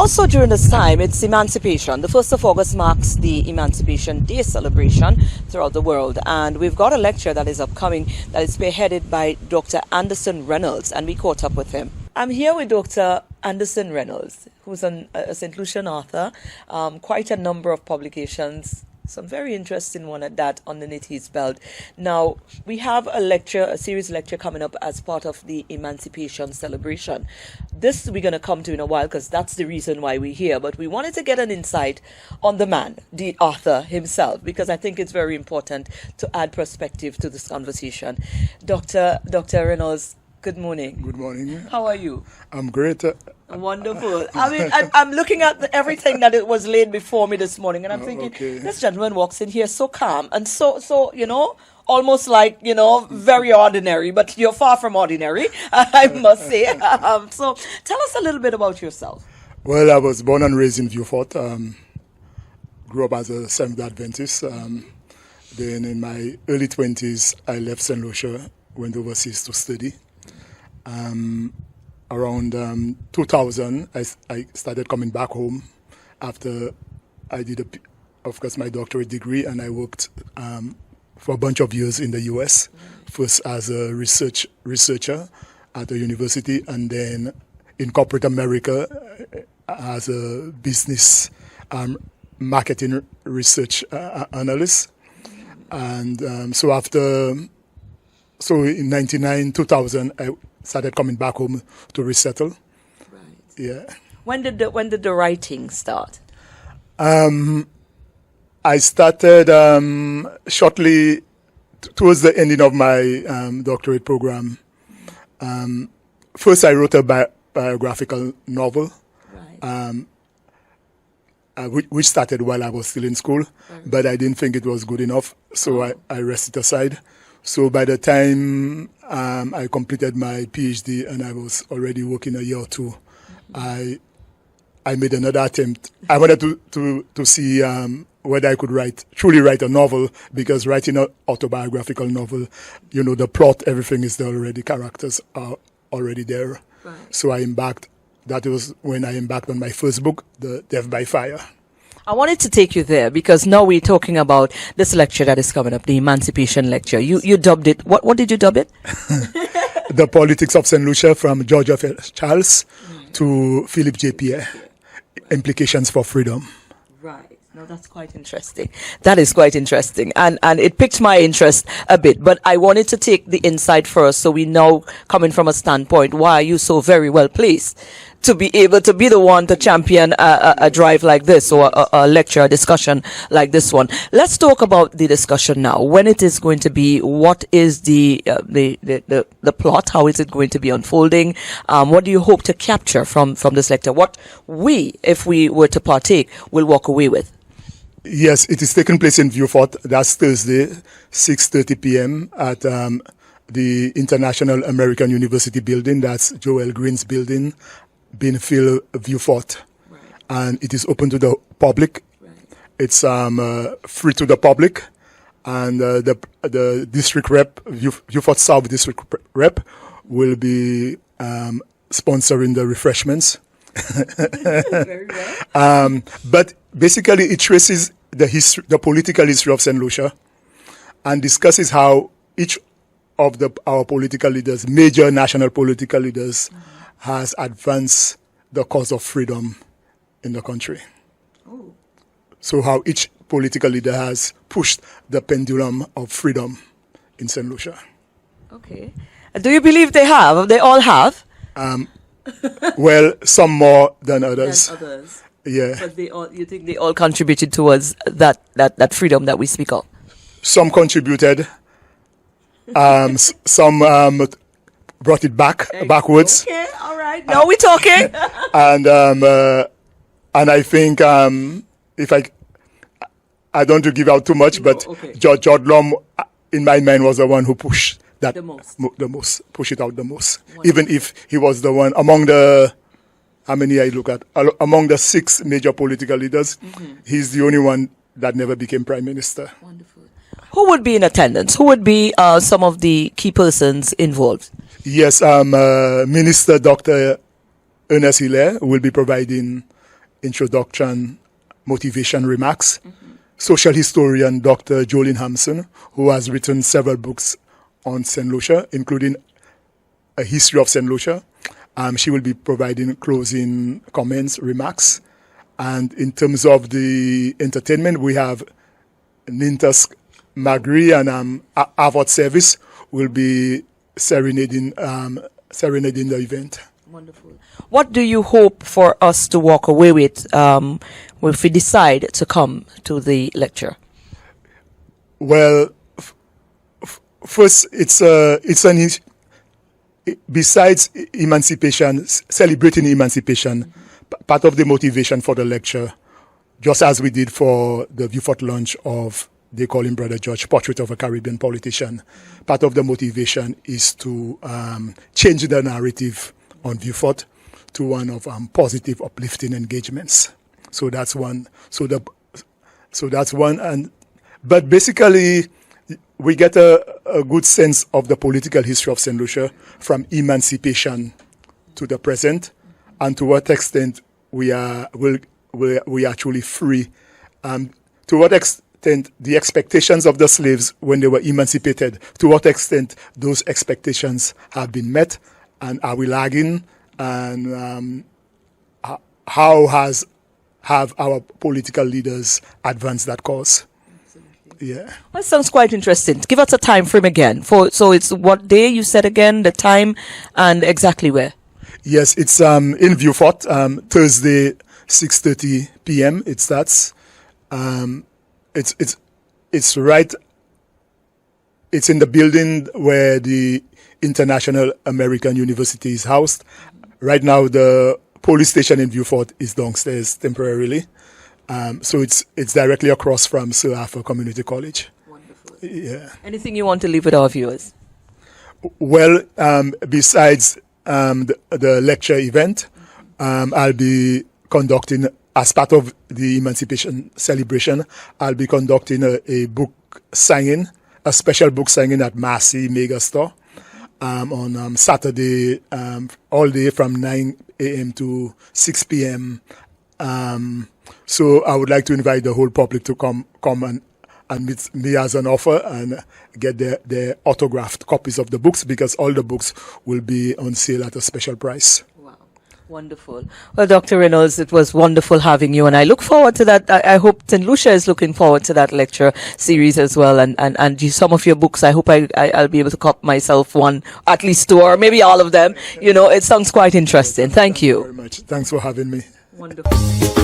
also during this time, it's Emancipation. The 1st of August marks the Emancipation Day celebration throughout the world. And we've got a lecture that is upcoming that is spearheaded by Dr. Anderson Reynolds, and we caught up with him. I'm here with Dr. Anderson Reynolds, who's a St. Lucian author, quite a number of publications, some very interesting one at that underneath his belt. Now, we have a series lecture coming up as part of the Emancipation celebration. This we're going to come to in a while because that's the reason why we're here. But we wanted to get an insight on the man, the author himself, because I think it's very important to add perspective to this conversation. Dr. Reynolds, good morning. Good morning. How are you? I'm great. Wonderful. I mean, I'm looking at everything that it was laid before me this morning, and I'm thinking, this gentleman walks in here so calm and so almost like, very ordinary, but you're far from ordinary, I must say. So tell us a little bit about yourself. Well, I was born and raised in Vieux Fort. Grew up as a Seventh Adventist. Then in my early 20s, I left St. Lucia, went overseas to study. Around 2000, I started coming back home after I did, of course, my doctorate degree, and I worked for a bunch of years in the U.S., first as a researcher at a university, and then in corporate America as a business marketing research analyst. And so in 2000, I started coming back home to resettle. Right. Yeah. When did the writing start? I started shortly towards the ending of my doctorate program. First, I wrote a biographical novel, Right. Which started while I was still in school, Right. but I didn't think it was good enough, so I rested aside. So by the time I completed my PhD and I was already working a year or two, I made another attempt. I wanted to see whether I could truly write a novel, because writing an autobiographical novel, the plot, everything is there already, characters are already there. Right. So that was when I embarked on my first book, The Death by Fire. I wanted to take you there because now we're talking about this lecture that is coming up, the Emancipation Lecture. You dubbed it, what did you dub it? The Politics of St. Lucia, from George F. Charles to Philip J Pierre. Implications for freedom. Right. No, that's quite interesting. That is quite interesting. And it piqued my interest a bit. But I wanted to take the insight first, so we know, coming from a standpoint, why are you so very well placed to be able to be the one to champion a drive like this, or a lecture, a discussion like this one. Let's talk about the discussion now. When it is going to be, what is the plot? How is it going to be unfolding? What do you hope to capture from this lecture? What we, if we were to partake, will walk away with? Yes, it is taking place in Vieux Fort. That's Thursday, 6:30 p.m. at the International American University building. That's Joel Green's building, Beanefield, Vieux Fort. Right. And it is open to the public. Right. It's free to the public. And the district rep, Vieux Fort South district rep, will be sponsoring the refreshments. Very well. But basically, it traces the political history of St. Lucia and discusses how each of our political leaders, major national political leaders, has advanced the cause of freedom in the country. Oh. So how each political leader has pushed the pendulum of freedom in St. Lucia. Okay. Do you believe they have? They all have? Well, some more than others. Than others. Yeah. But you think they all contributed towards that freedom that we speak of? Some contributed. Some brought it backwards. Okay, all right. Now we're talking. And I think if I don't want to give out too much, but okay. George Lom, in my mind, was the one who pushed that The most. Push it out the most. Wonderful. Even if he was the one among how many I look at, among the 6 major political leaders, he's the only one that never became prime minister. Wonderful. Who would be in attendance? Who would be some of the key persons involved? Yes, Minister Dr. Ernest Hilaire will be providing introduction, motivation remarks. Social historian Dr. Jolene Hampson, who has written several books on St. Lucia, including a history of St. Lucia. She will be providing closing comments, remarks. And in terms of the entertainment, we have Nintas Magri and Avot Service will be serenading the event. Wonderful. What do you hope for us to walk away with if we decide to come to the lecture? Well, first, besides emancipation, celebrating emancipation, part of the motivation for the lecture, just as we did for the Vieux Fort launch of They Call Him Brother George, Portrait of a Caribbean Politician, part of the motivation is to change the narrative on Vieux Fort to one of positive, uplifting engagements. So that's one. So that's one. But basically, we get a good sense of the political history of St. Lucia from emancipation to the present, and to what extent we are actually free. To what extent the expectations of the slaves when they were emancipated, to what extent those expectations have been met, and are we lagging, and how have our political leaders advanced that cause? Yeah. That sounds quite interesting. Give us a time frame again. So it's what day you said again, the time, and exactly where? Yes, it's in Vieux Fort, Thursday, 6:30 p.m. It starts. It's right. It's in the building where the International American University is housed. Right now, the police station in Vieux Fort is downstairs temporarily. So it's directly across from Sir Arthur Community College. Wonderful. Yeah. Anything you want to leave with our viewers? Well, besides the lecture event, I'll be conducting, as part of the Emancipation celebration, I'll be conducting a book signing, a special book signing at Massey Mega Store on Saturday, all day from 9 a.m. to 6 p.m. So I would like to invite the whole public to come and meet me as an author and get their autographed copies of the books, because all the books will be on sale at a special price. Wow. Wonderful. Well, Dr. Reynolds, it was wonderful having you, and I look forward to that. I hope St. Lucia is looking forward to that lecture series as well, and some of your books. I hope I'll be able to cop myself one, at least two, or maybe all of them. It sounds quite interesting. Thank you. Thank you very much. Thanks for having me. Wonderful.